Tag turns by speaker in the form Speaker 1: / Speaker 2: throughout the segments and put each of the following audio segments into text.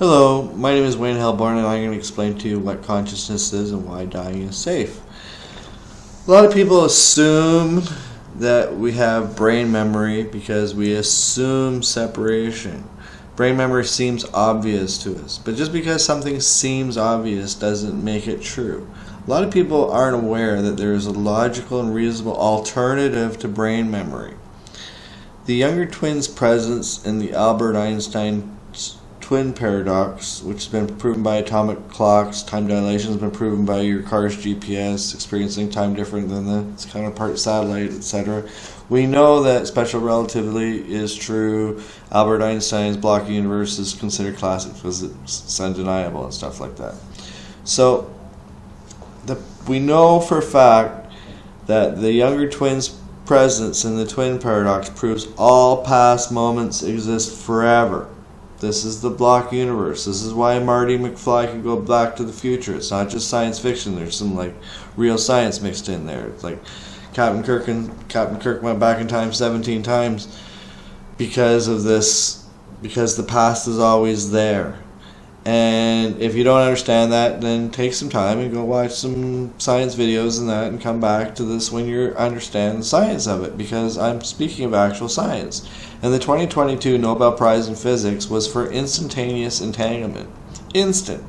Speaker 1: Hello, my name is Wayne Hilborn, and I'm going to explain to you what consciousness is and why dying is safe. A lot of people assume that we have brain memory because we assume separation. Brain memory seems obvious to us, but just because something seems obvious doesn't make it true. A lot of people aren't aware that there is a logical and reasonable alternative to brain memory. The younger twin's presence in the Albert Einstein twin paradox, which has been proven by atomic clocks, time dilation has been proven by your car's GPS, experiencing time different than its counterpart satellite, etc. We know that special relativity is true. Albert Einstein's block universe is considered classic physics, it's undeniable and stuff like that. So we know for a fact that the younger twin's presence in the twin paradox proves all past moments exist forever. This is the block universe. This is why Marty McFly can go back to the future. It's not just science fiction. There's some real science mixed in there. It's like Captain Kirk went back in time 17 times because of this, because the past is always there. And if you don't understand that, then take some time and go watch some science videos and that, and come back to this when you understand the science of it, because I'm speaking of actual science. And the 2022 Nobel Prize in Physics was for instantaneous entanglement. Instant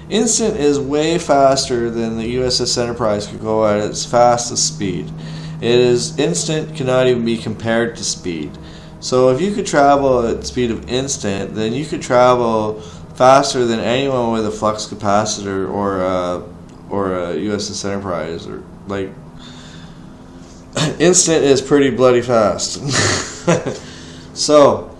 Speaker 1: is way faster than the USS Enterprise could go at its fastest speed. It is instant, cannot even be compared to speed. So if you could travel at the speed of instant, then you could travel faster than anyone with a flux capacitor or a USS Enterprise, or instant is pretty bloody fast. So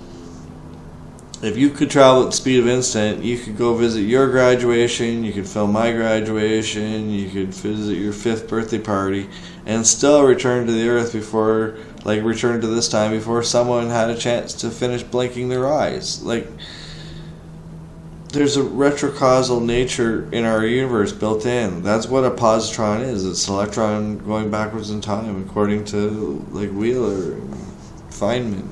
Speaker 1: if you could travel at the speed of instant, you could go visit your graduation, you could film my graduation, you could visit your 5th birthday party, and still return to the earth before, return to this time before someone had a chance to finish blinking their eyes. There's a retrocausal nature in our universe built in. That's what a positron is. It's an electron going backwards in time, according to Wheeler and Feynman,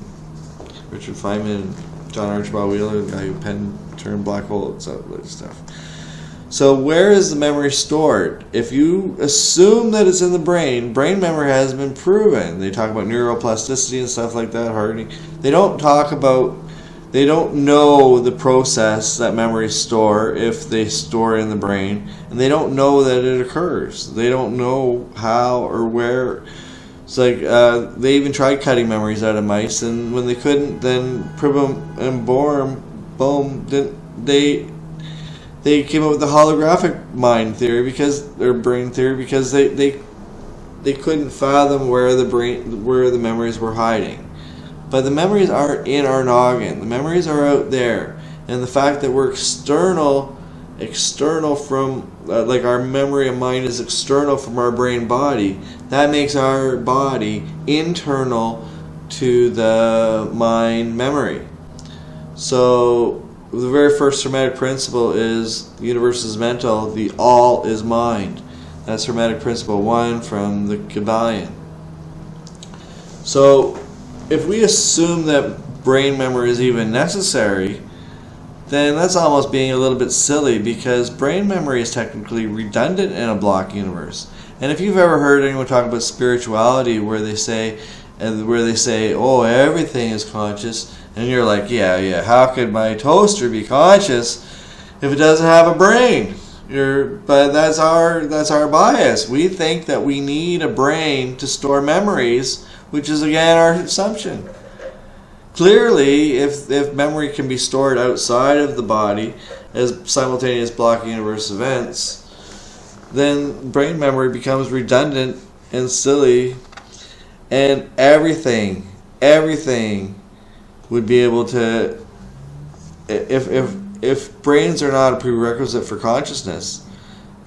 Speaker 1: Richard Feynman, and John Archibald Wheeler, the guy who turned black hole and stuff. So where is the memory stored? If you assume that it's in the brain memory has been proven. They talk about neuroplasticity and stuff like that, hardening. They don't know the process that memories store, if they store in the brain, and they don't know that it occurs. They don't know how or where. It's they even tried cutting memories out of mice, and when they couldn't, then Pribham and Bohm they came up with the holographic mind theory, brain theory, because they couldn't fathom where the memories were hiding. But the memories aren't in our noggin. The memories are out there. And the fact that we're external from, our memory of mind is external from our brain body, that makes our body internal to the mind memory. So the very first Hermetic principle is the universe is mental, the all is mind. That's Hermetic principle 1 from the Kabbalion. So if we assume that brain memory is even necessary, then that's almost being a little bit silly, because brain memory is technically redundant in a block universe. And if you've ever heard anyone talk about spirituality where they say, oh, everything is conscious, and you're like, yeah, how could my toaster be conscious if it doesn't have a brain? But that's our bias. We think that we need a brain to store memories, which is again our assumption. Clearly, if memory can be stored outside of the body as simultaneous block universe events, then brain memory becomes redundant and silly, and everything would be able to, if brains are not a prerequisite for consciousness,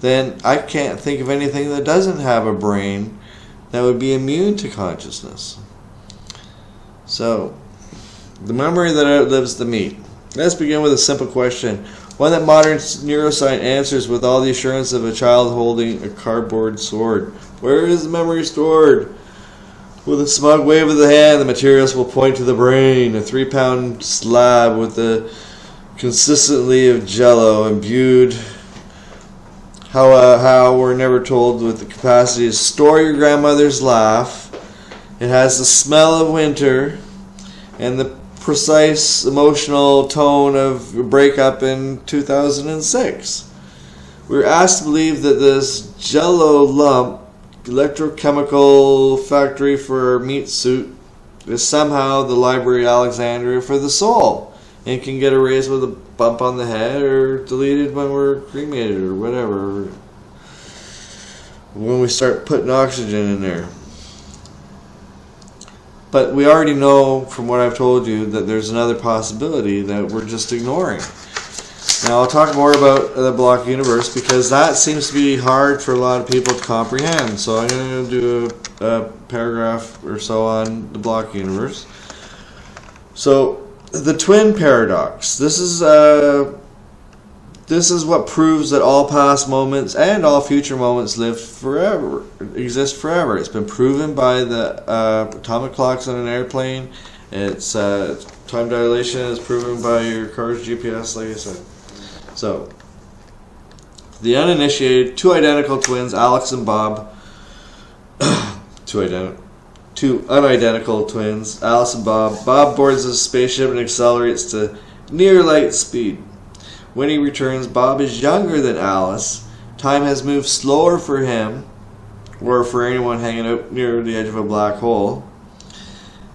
Speaker 1: then I can't think of anything that doesn't have a brain that would be immune to consciousness. So, the memory that outlives the meat. Let's begin with a simple question, one that modern neuroscience answers with all the assurance of a child holding a cardboard sword. Where is the memory stored? With a smug wave of the hand, the materials will point to the brain, a 3-pound slab with the consistently of jello, imbued how we're never told with the capacity to store your grandmother's laugh. It has the smell of winter and the precise emotional tone of a breakup in 2006. We were asked to believe that this jello lump, electrochemical factory for meat suit, is somehow the Library of Alexandria for the soul, and can get erased with a bump on the head or deleted when we're cremated or whatever, when we start putting oxygen in there. But we already know from what I've told you that there's another possibility that we're just ignoring. Now I'll talk more about the block universe because that seems to be hard for a lot of people to comprehend. So I'm going to do a paragraph or so on the block universe. So the twin paradox. This is what proves that all past moments and all future moments exist forever. It's been proven by the atomic clocks on an airplane. It's time dilation is proven by your car's GPS, like I said. So, the uninitiated, two identical twins, Alex and Bob, two unidentical twins, Alice and Bob. Bob boards a spaceship and accelerates to near light speed. When he returns, Bob is younger than Alice. Time has moved slower for him, or for anyone hanging out near the edge of a black hole,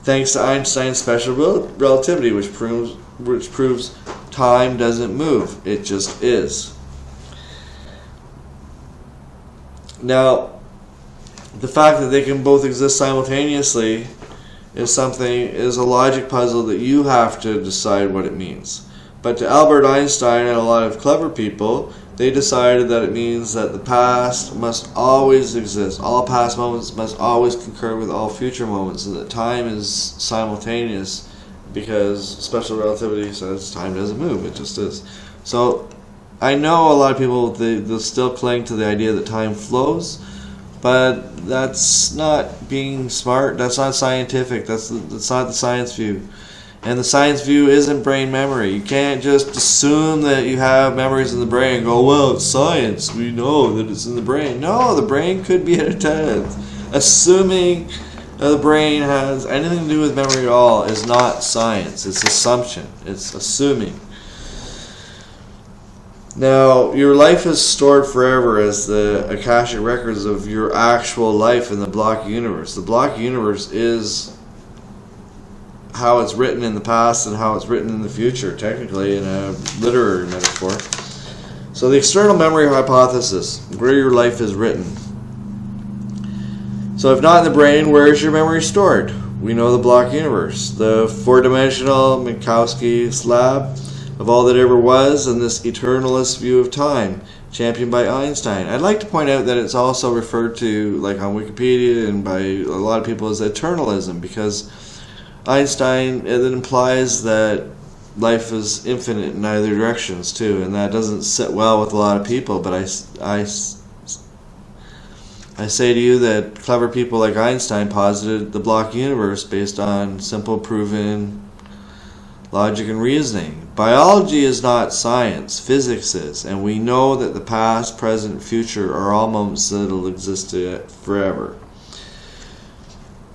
Speaker 1: thanks to Einstein's special relativity, which proves time doesn't move, it just is. Now, the fact that they can both exist simultaneously is a logic puzzle that you have to decide what it means. But to Albert Einstein and a lot of clever people, they decided that it means that the past must always exist. All past moments must always concur with all future moments, and that time is simultaneous because special relativity says time doesn't move, it just is. So I know a lot of people, they'll still cling to the idea that time flows, but that's not being smart, that's not scientific, that's not the science view. And the science view isn't brain memory. You can't just assume that you have memories in the brain and go, well, it's science, we know that it's in the brain. No, the brain could be at a 10th. Assuming the brain has anything to do with memory at all is not science. It's assumption. It's assuming. Now, your life is stored forever as the Akashic records of your actual life in the block universe. The block universe is how it's written in the past and how it's written in the future, technically, in a literary metaphor. So the external memory hypothesis, where your life is written. So if not in the brain, where is your memory stored? We know the block universe, the four-dimensional Minkowski slab of all that ever was, and this eternalist view of time, championed by Einstein. I'd like to point out that it's also referred to, like on Wikipedia and by a lot of people, as eternalism, because Einstein, it implies that life is infinite in either directions too, and that doesn't sit well with a lot of people. But I say to you that clever people like Einstein posited the block universe based on simple proven logic and reasoning. Biology is not science, physics is, and we know that the past, present, future are all moments that will exist forever.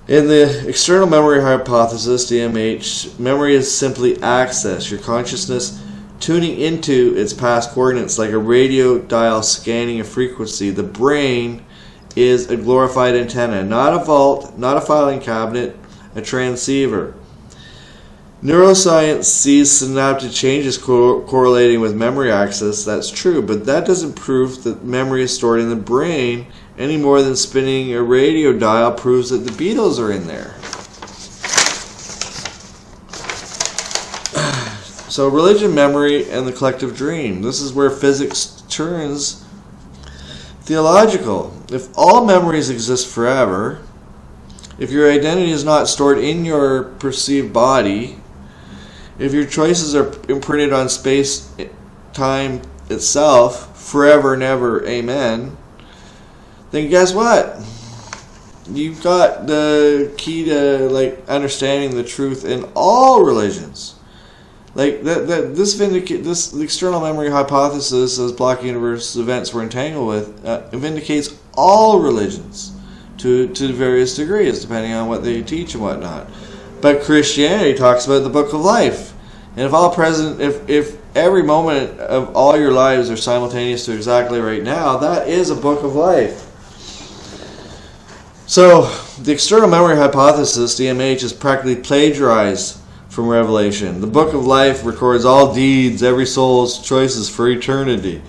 Speaker 1: In the external memory hypothesis, EMH, memory is simply access, your consciousness tuning into its past coordinates like a radio dial scanning a frequency. The brain is a glorified antenna, not a vault, not a filing cabinet, a transceiver. Neuroscience sees synaptic changes correlating with memory access. That's true, but that doesn't prove that memory is stored in the brain any more than spinning a radio dial proves that the Beatles are in there. So religion, memory, and the collective dream. This is where physics turns theological. If all memories exist forever, if your identity is not stored in your perceived body, if your choices are imprinted on space, time itself, forever and ever, amen, then guess what? You've got the key to understanding the truth in all religions. Like this external memory hypothesis, as block universe events we're entangled with, vindicates all religions to various degrees, depending on what they teach and whatnot. But Christianity talks about the book of life, and if every moment of all your lives are simultaneous to exactly right now, that is a book of life. So the external memory hypothesis, EMH, is practically plagiarized from Revelation. The book of life records all deeds, every soul's choices for eternity.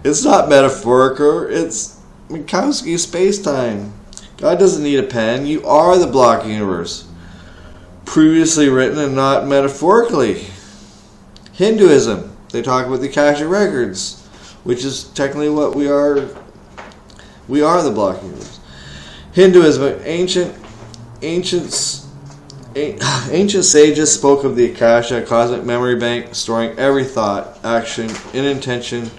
Speaker 1: It's not metaphorical, it's Minkowski space-time. God doesn't need a pen. You are the block universe. Previously written and not metaphorically. Hinduism, they talk about the Akashic records, which is technically what we are. We are the block universe. Hinduism, ancient sages spoke of the Akasha, cosmic memory bank, storing every thought, action, and intention.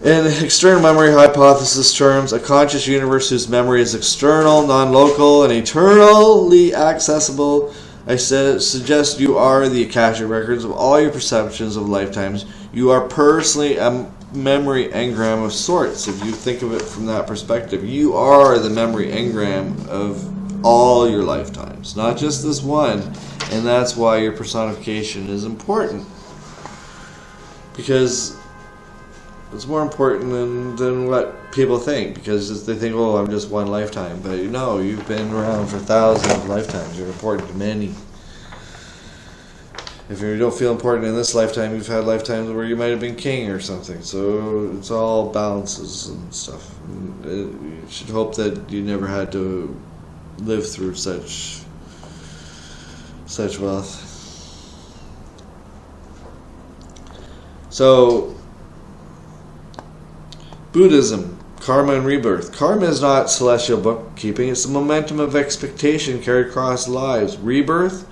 Speaker 1: In external memory hypothesis terms, a conscious universe whose memory is external, non-local, and eternally accessible. I suggest you are the Akashic records of all your perceptions of lifetimes. You are personally a memory engram of sorts. If you think of it from that perspective, you are the memory engram of all your lifetimes, not just this one. And that's why your personification is important, because it's more important than what people think, because they think, oh, I'm just one lifetime. But no, you've been around for thousands of lifetimes. You're important to many. If you don't feel important in this lifetime, you've had lifetimes where you might have been king or something. So it's all balances and stuff. You should hope that you never had to live through such wealth. So Buddhism, karma and rebirth. Karma is not celestial bookkeeping. It's the momentum of expectation carried across lives. Rebirth,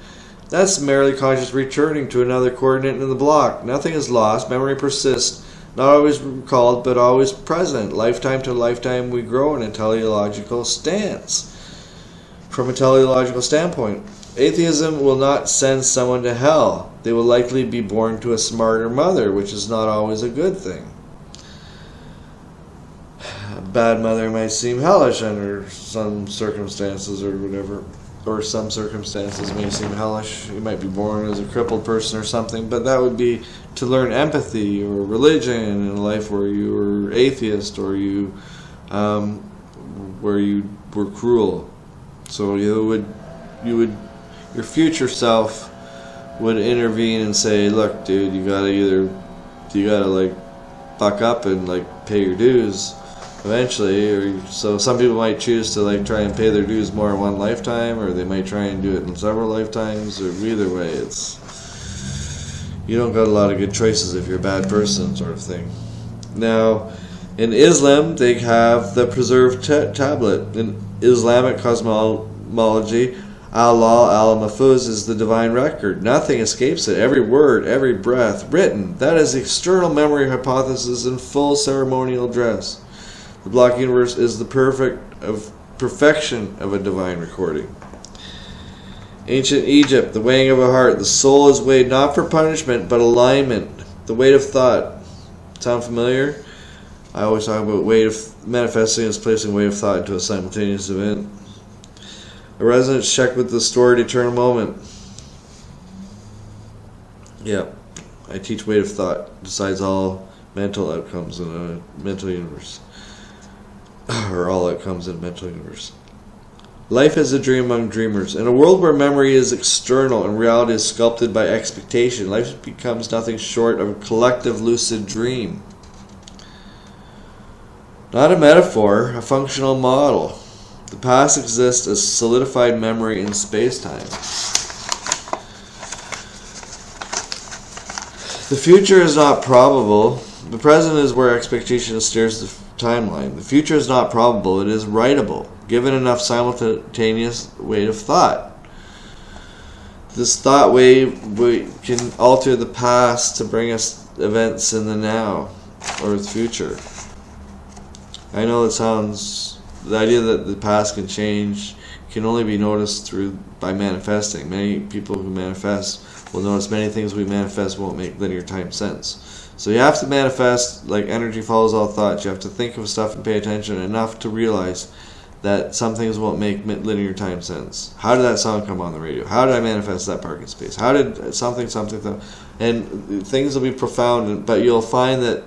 Speaker 1: that's merely conscious returning to another coordinate in the block. Nothing is lost. Memory persists. Not always recalled, but always present. Lifetime to lifetime we grow in a teleological stance. From a teleological standpoint, atheism will not send someone to hell. They will likely be born to a smarter mother, which is not always a good thing. A bad mother might seem hellish under some circumstances or whatever, or some circumstances may seem hellish. You might be born as a crippled person or something, but that would be to learn empathy or religion in a life where you were atheist or where you were cruel. So your future self would intervene and say, look, dude, you gotta like buck up and like pay your dues eventually. So some people might choose to like try and pay their dues more in one lifetime, or they might try and do it in several lifetimes, or either way, you don't got a lot of good choices if you're a bad person, sort of thing. Now, in Islam, they have the preserved tablet. In Islamic cosmology, Allah al-Mahfuz is the divine record. Nothing escapes it. Every word, every breath, written. That is the external memory hypothesis in full ceremonial dress. The block universe is the perfection of a divine recording. Ancient Egypt, the weighing of a heart. The soul is weighed not for punishment, but alignment. The weight of thought. Sound familiar? I always talk about weight of manifesting as placing weight of thought into a simultaneous event. A resonance check with the stored eternal moment. Yeah, I teach weight of thought decides all mental outcomes in a mental universe. Or all outcomes in a mental universe. Life is a dream among dreamers. In a world where memory is external and reality is sculpted by expectation, life becomes nothing short of a collective lucid dream. Not a metaphor, a functional model. The past exists as solidified memory in space-time. The future is not probable. The present is where expectation steers the timeline. The future is not probable, it is writable, given enough simultaneous weight of thought. This thought wave can alter the past to bring us events in the now, or the future. I know it sounds... The idea that the past can change can only be noticed by manifesting. Many people who manifest We'll notice many things we manifest won't make linear time sense. So you have to manifest, like energy follows all thought. You have to think of stuff and pay attention enough to realize that some things won't make linear time sense. How did that song come on the radio? How did I manifest that parking space? How did something, and things will be profound, but you'll find that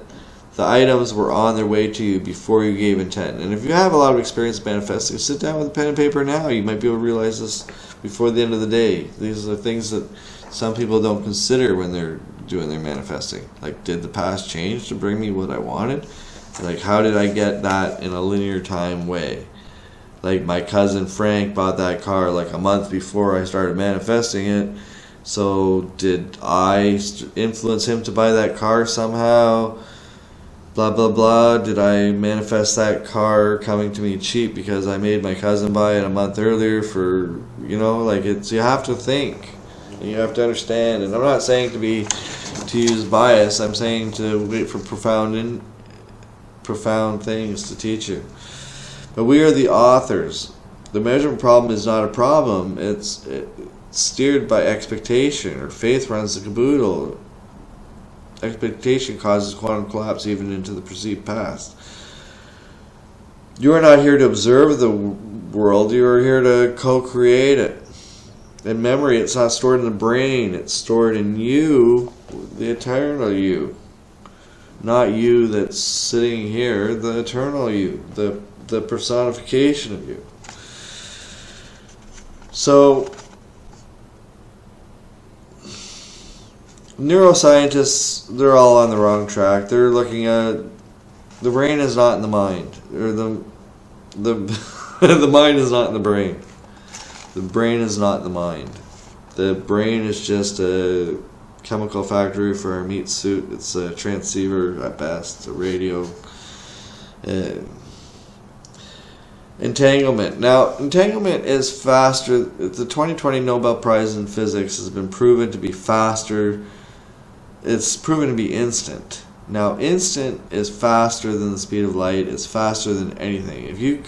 Speaker 1: the items were on their way to you before you gave intent. And if you have a lot of experience manifesting, sit down with a pen and paper now. You might be able to realize this before the end of the day. These are things that some people don't consider when they're doing their manifesting. Like, did the past change to bring me what I wanted? Like, how did I get that in a linear time way? Like, my cousin Frank bought that car like a month before I started manifesting it. So did I influence him to buy that car somehow? Blah, blah, blah. Did I manifest that car coming to me cheap because I made my cousin buy it a month earlier for, like, it's, you have to think. And you have to understand. And I'm not saying to use bias. I'm saying to wait for profound things to teach you. But we are the authors. The measurement problem is not a problem. It's steered by expectation, or faith runs the caboodle. Expectation causes quantum collapse even into the perceived past. You are not here to observe the world. You are here to co-create it. In memory, it's not stored in the brain. It's stored in you, the eternal you. Not you that's sitting here, the eternal you, the personification of you. So, neuroscientists, they're all on the wrong track. They're looking at the brain is not in the mind, or the mind is not in the brain. The brain is not the mind. The brain is just a chemical factory for our meat suit. It's a transceiver at best, a radio. Entanglement. Now, entanglement is faster. The 2020 Nobel Prize in Physics has been proven to be faster. It's proven to be instant. Now, instant is faster than the speed of light. It's faster than anything. If you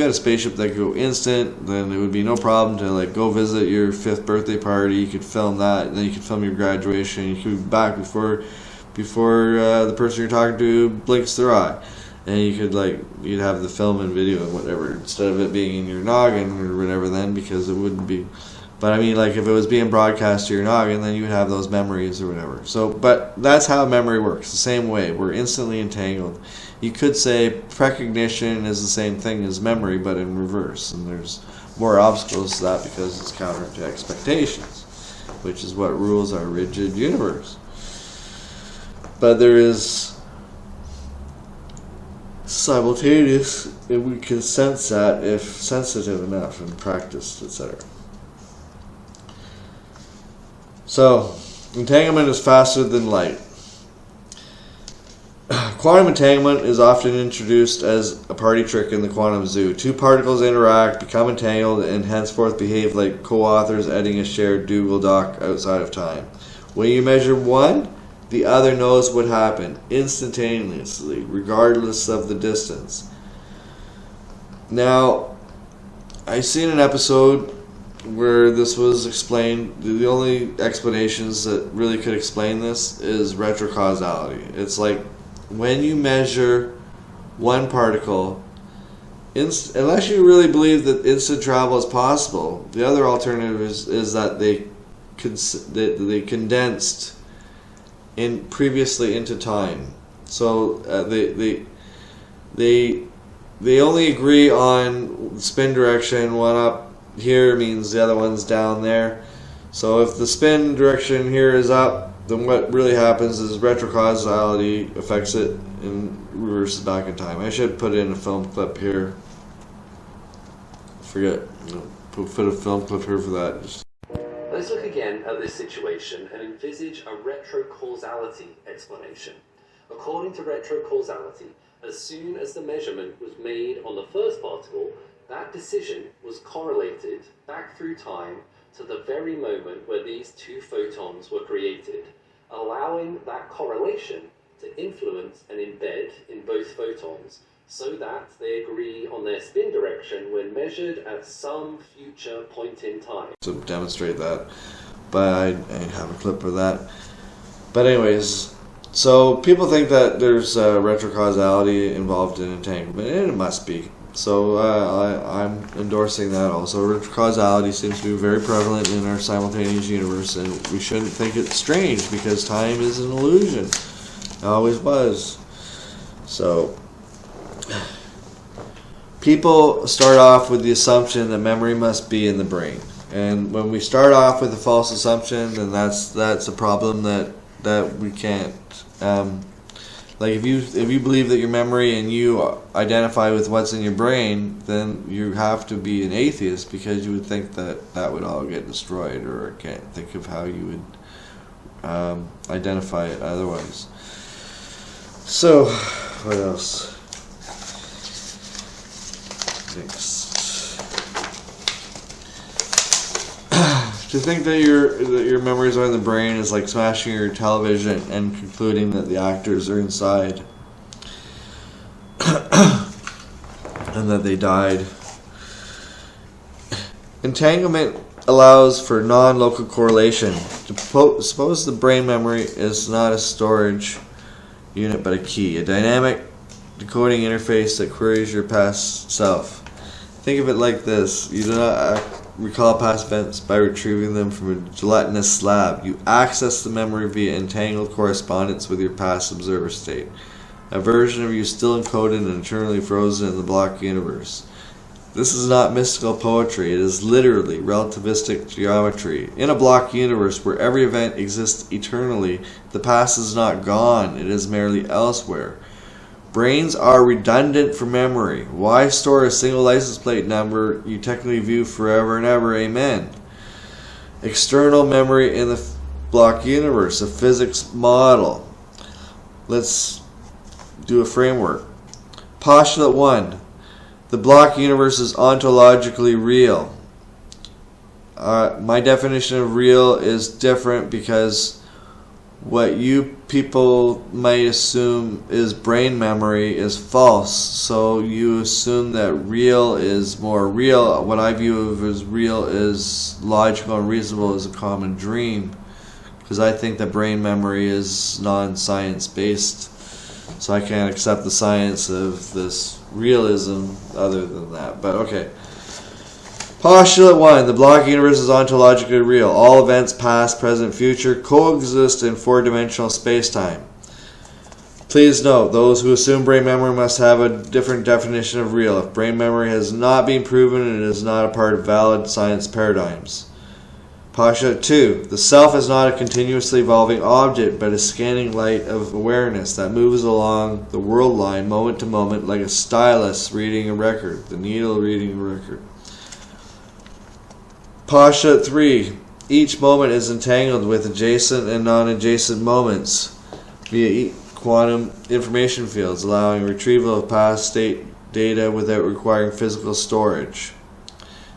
Speaker 1: had a spaceship that could go instant, then it would be no problem to go visit your 5th birthday party. You could film that, and then you could film your graduation. You could be back before the person you're talking to blinks their eye. And you could you'd have the film and video and whatever, instead of it being in your noggin or whatever then, because it wouldn't be. But I mean, if it was being broadcast to your noggin, then you would have those memories or whatever. So, but that's how memory works, the same way. We're instantly entangled. You could say precognition is the same thing as memory, but in reverse. And there's more obstacles to that because it's counter to expectations, which is what rules our rigid universe. But there is simultaneous, and we can sense that if sensitive enough and practiced, etc. So, entanglement is faster than light. Quantum entanglement is often introduced as a party trick in the quantum zoo. Two particles interact, become entangled, and henceforth behave like co-authors editing a shared Google Doc outside of time. When you measure one, the other knows what happened instantaneously, regardless of the distance. Now, I seen an episode where this was explained. The only explanations that really could explain this is retrocausality. It's like when you measure one particle, unless you really believe that instant travel is possible, the other alternative is that they condensed in previously into time. So they only agree on spin direction. One up here means the other one's down there. So if the spin direction here is up, then what really happens is retrocausality affects it and reverses back in time. I should put in a film clip here. Put a film clip here for that.
Speaker 2: Let's look again at this situation and envisage a retrocausality explanation. According to retrocausality, as soon as the measurement was made on the first particle, that decision was correlated back through time to the very moment where these two photons were created, allowing that correlation to influence and embed in both photons so that they agree on their spin direction when measured at some future point in time.
Speaker 1: To demonstrate that, but I have a clip of that. But anyways, so people think that there's retrocausality involved in entanglement, and it must be. So I'm endorsing that also. Retrocausality seems to be very prevalent in our simultaneous universe, and we shouldn't think it's strange because time is an illusion. It always was. So people start off with the assumption that memory must be in the brain. And when we start off with a false assumption, then that's a problem that we can't. Like if you believe that your memory and you identify with what's in your brain, then you have to be an atheist because you would think that would all get destroyed, or I can't think of how you would identify it otherwise. So, what else? Next. To think that your memories are in the brain is like smashing your television and concluding that the actors are inside and that they died. Entanglement allows for non-local correlation. Suppose the brain memory is not a storage unit but a key, a dynamic decoding interface that queries your past self. Think of it like this. You do not recall past events by retrieving them from a gelatinous slab. You access the memory via entangled correspondence with your past observer state, a version of you still encoded and eternally frozen in the block universe. This is not mystical poetry, it is literally relativistic geometry. In a block universe where every event exists eternally, the past is not gone, it is merely elsewhere. Brains are redundant for memory. Why store a single license plate number you technically view forever and ever? Amen. External memory in the block universe, a physics model. Let's do a framework. Postulate 1. The block universe is ontologically real. My definition of real is different because what you people might assume is brain memory is false. So you assume that real is more real. What I view as real is logical and reasonable as a common dream. Because I think that brain memory is non-science based. So I can't accept the science of this realism other than that. But okay. Postulate 1. The block universe is ontologically real. All events, past, present, future, coexist in four-dimensional space-time. Please note, those who assume brain memory must have a different definition of real. If brain memory has not been proven, it is not a part of valid science paradigms. Postulate 2. The self is not a continuously evolving object, but a scanning light of awareness that moves along the world line moment to moment like a stylus reading a record, the needle reading a record. Postulate 3. Each moment is entangled with adjacent and non-adjacent moments via quantum information fields, allowing retrieval of past state data without requiring physical storage.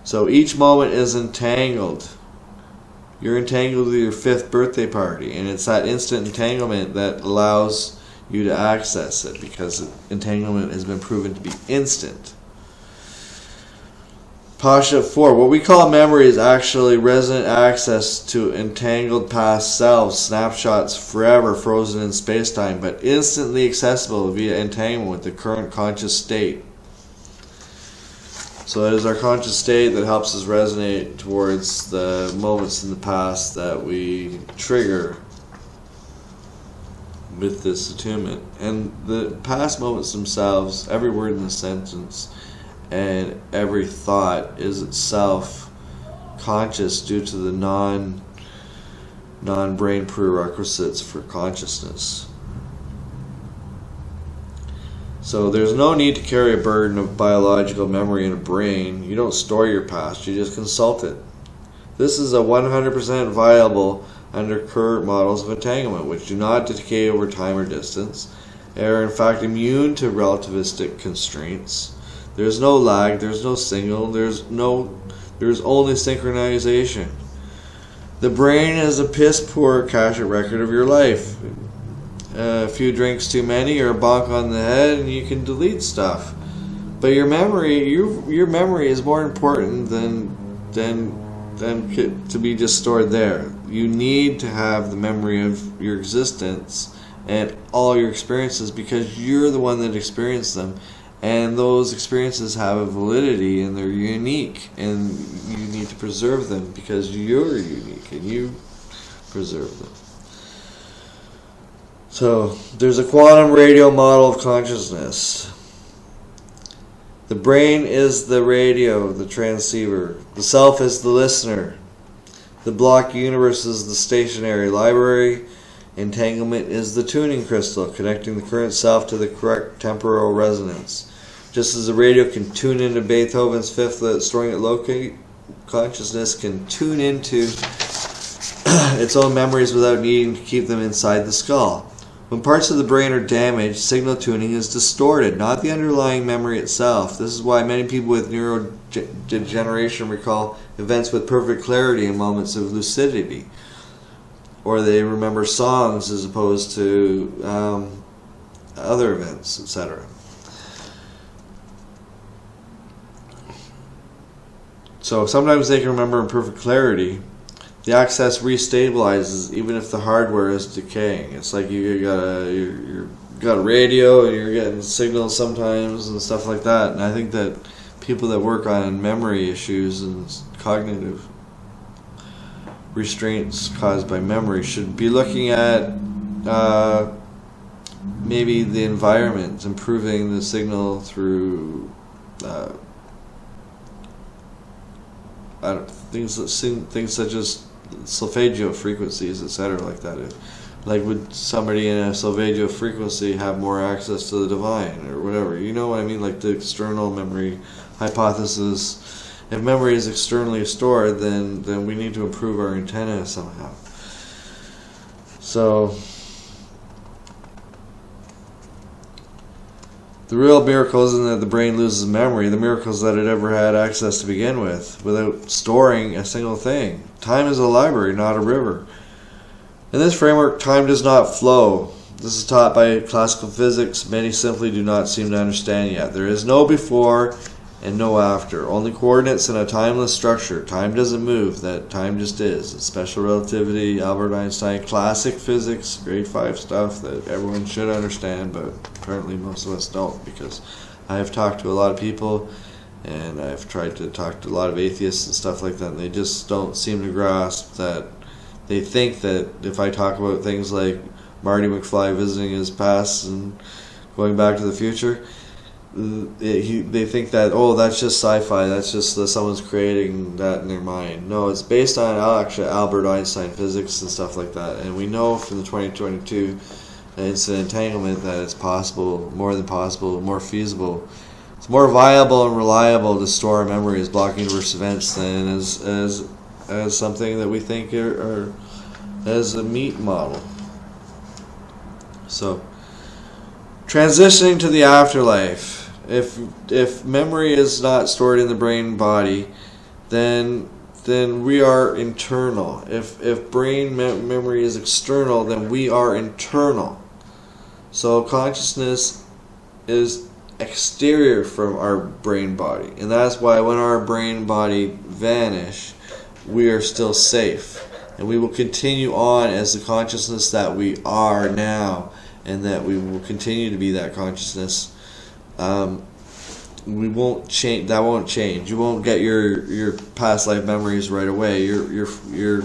Speaker 1: So each moment is entangled. You're entangled with your 5th birthday party, and it's that instant entanglement that allows you to access it, because entanglement has been proven to be instant. Postulate 4. What we call memory is actually resonant access to entangled past selves, snapshots forever frozen in space-time, but instantly accessible via entanglement with the current conscious state. So it is our conscious state that helps us resonate towards the moments in the past that we trigger with this attunement. And the past moments themselves, every word in the sentence, and every thought is itself conscious due to the non-brain prerequisites for consciousness. So there's no need to carry a burden of biological memory in a brain. You don't store your past, you just consult it. This is a 100% viable under current models of entanglement, which do not decay over time or distance, and are in fact immune to relativistic constraints. There's no lag, there's no signal, there's only synchronization. The brain is a piss poor akashic record of your life. A few drinks too many or a bonk on the head and you can delete stuff. But your memory is more important than to be just stored there. you need to have the memory of your existence and all your experiences, because you're the one that experienced them, and those experiences have a validity and they're unique, and you need to preserve them because you're unique and you preserve them. So there's a quantum radio model of consciousness. The brain is the radio, the transceiver. The self is the listener. The block universe is the stationary library. Entanglement is the tuning crystal, connecting the current self to the correct temporal resonance. Just as the radio can tune into Beethoven's fifth, storing it locate, consciousness can tune into its own memories without needing to keep them inside the skull. When parts of the brain are damaged, signal tuning is distorted, not the underlying memory itself. This is why many people with neurodegeneration recall events with perfect clarity in moments of lucidity, or they remember songs as opposed to other events, etc. So sometimes they can remember in perfect clarity. The access restabilizes even if the hardware is decaying. It's like you got a radio and you're getting signals sometimes and stuff like that. And I think that people that work on memory issues and cognitive restraints caused by memory should be looking at maybe the environment, improving the signal through things such as solfeggio frequencies, etc., like that. Like, would somebody in a solfeggio frequency have more access to the divine, or whatever? You know what I mean? Like the external memory hypothesis. If memory is externally stored, then we need to improve our antenna somehow. So the real miracle isn't that the brain loses memory. The miracle is that it ever had access to begin with, without storing a single thing. Time is a library, not a river. In this framework, time does not flow. This is taught by classical physics. Many simply do not seem to understand yet. There is no before and no after. Only coordinates in a timeless structure. Time doesn't move. That time just is. It's special relativity, Albert Einstein, classic physics, grade 5 stuff that everyone should understand, but apparently most of us don't, because I have talked to a lot of people and I've tried to talk to a lot of atheists and stuff like that, and they just don't seem to grasp that. They think that if I talk about things like Marty McFly visiting his past and going back to the future, they think that, oh, that's just sci-fi, that's just someone's creating that in their mind. No, it's based on actually Albert Einstein physics and stuff like that, and we know from the 2022 incident entanglement that it's possible, more than possible, more feasible. It's more viable and reliable to store memory as block universe events than as something that we think are as a meat model. So, transitioning to the afterlife. If memory is not stored in the brain body, then we are internal. If brain memory is external, then we are internal. So consciousness is exterior from our brain body, and that's why when our brain body vanish, we are still safe, and we will continue on as the consciousness that we are now, and that we will continue to be that consciousness. We won't change. That won't change. You won't get your past life memories right away. You're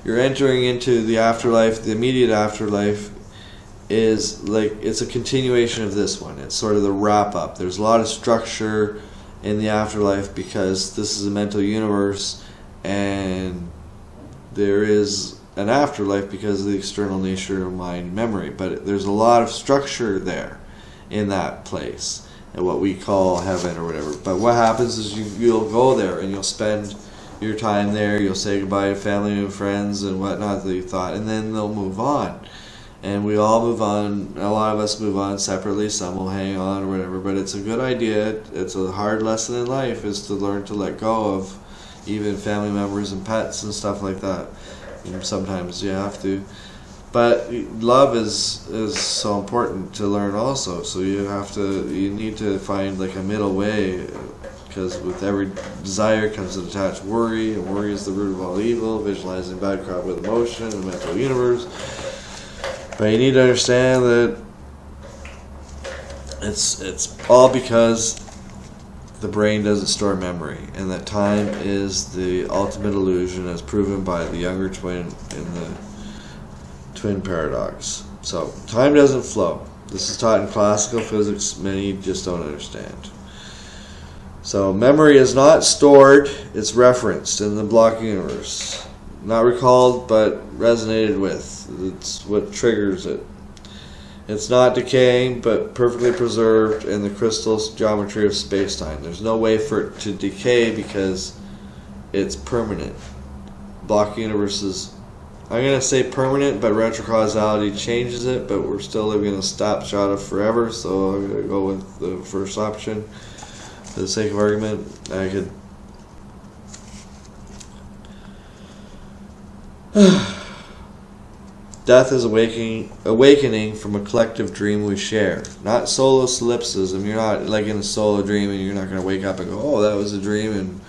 Speaker 1: entering into the afterlife. The immediate afterlife is like, it's a continuation of this one. It's sort of the wrap up. There's a lot of structure in the afterlife because this is a mental universe, and there is an afterlife because of the external nature of mind memory. But there's a lot of structure there in that place, and what we call heaven or whatever. But what happens is you'll go there and you'll spend your time there. You'll say goodbye to family and friends and whatnot that you thought, and then they'll move on. And we all move on. A lot of us move on separately. Some will hang on or whatever. But it's a good idea. It's a hard lesson in life, is to learn to let go of even family members and pets and stuff like that. And sometimes you have to. But love is so important to learn also. So you need to find like a middle way, because with every desire comes an attached worry, and worry is the root of all evil, visualizing bad crop with emotion in the mental universe. But you need to understand that it's all because the brain doesn't store memory, and that time is the ultimate illusion as proven by the younger twin in the twin paradox. So time doesn't flow. This is taught in classical physics. Many just don't understand. So memory is not stored, it's referenced in the block universe. Not recalled, but resonated with. It's what triggers it. It's not decaying, but perfectly preserved in the crystal geometry of space-time. There's no way for it to decay because it's permanent. Block universes, I'm going to say permanent, but retrocausality changes it, but we're still living in a snapshot of forever, so I'm going to go with the first option for the sake of argument. I could death is awakening from a collective dream we share. Not solo solipsism. You're not like in a solo dream and you're not going to wake up and go, oh, that was a dream and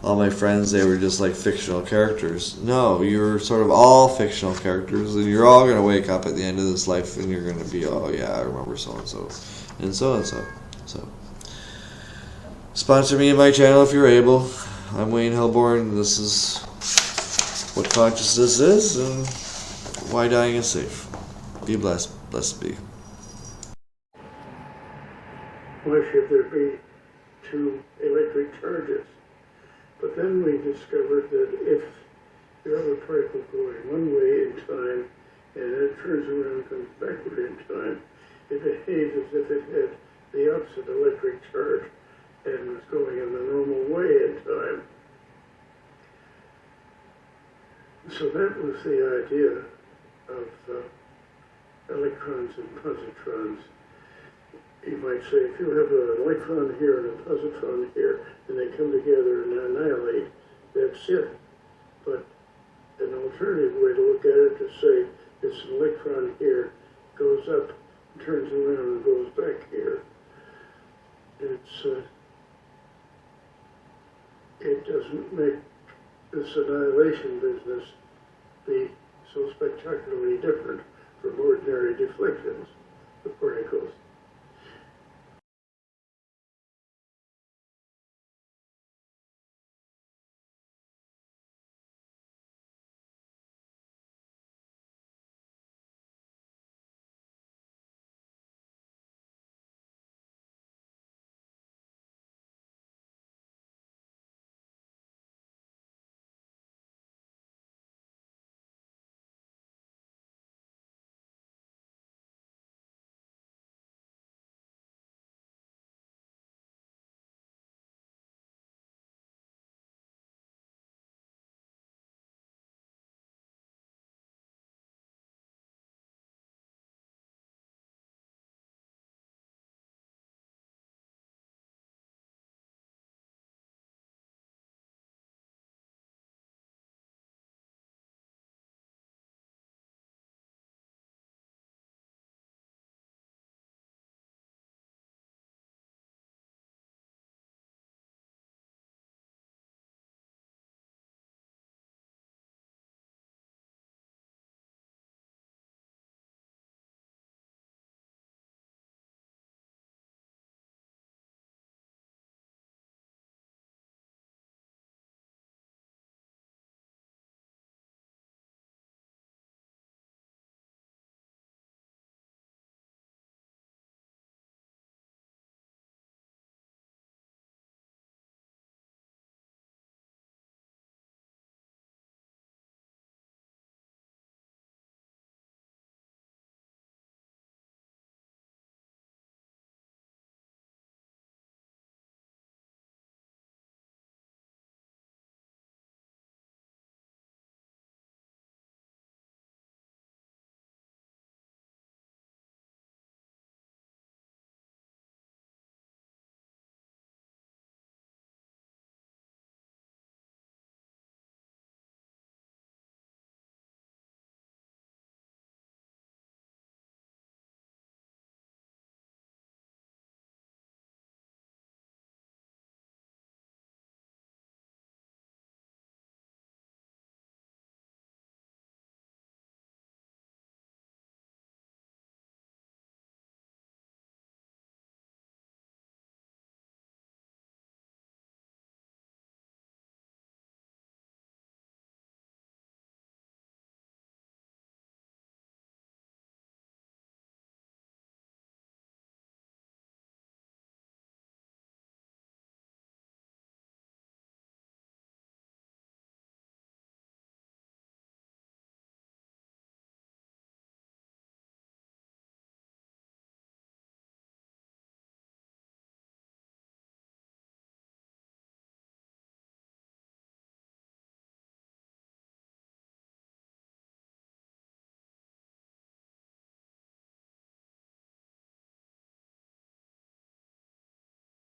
Speaker 1: all my friends, they were just like fictional characters. No, you're sort of all fictional characters, and you're all going to wake up at the end of this life and you're going to be, oh yeah, I remember so-and-so and so-and-so. So, sponsor me and my channel if you're able. I'm Wayne Hilborn. This is what consciousness is and why dying is safe. Be blessed. Blessed be.
Speaker 3: Why should there be two electric charges? But then we discovered that if you have a particle going one way in time and it turns around and comes backward in time, it behaves as if it had the opposite electric charge and was going in the normal way in time. So that was the idea of electrons and positrons. You might say, if you have an electron here and a positron here, and they come together and annihilate, that's it. But an alternative way to look at it is to say, it's an electron here, goes up, turns around and goes back here. It doesn't make this annihilation business be so spectacularly different from ordinary deflections of particles.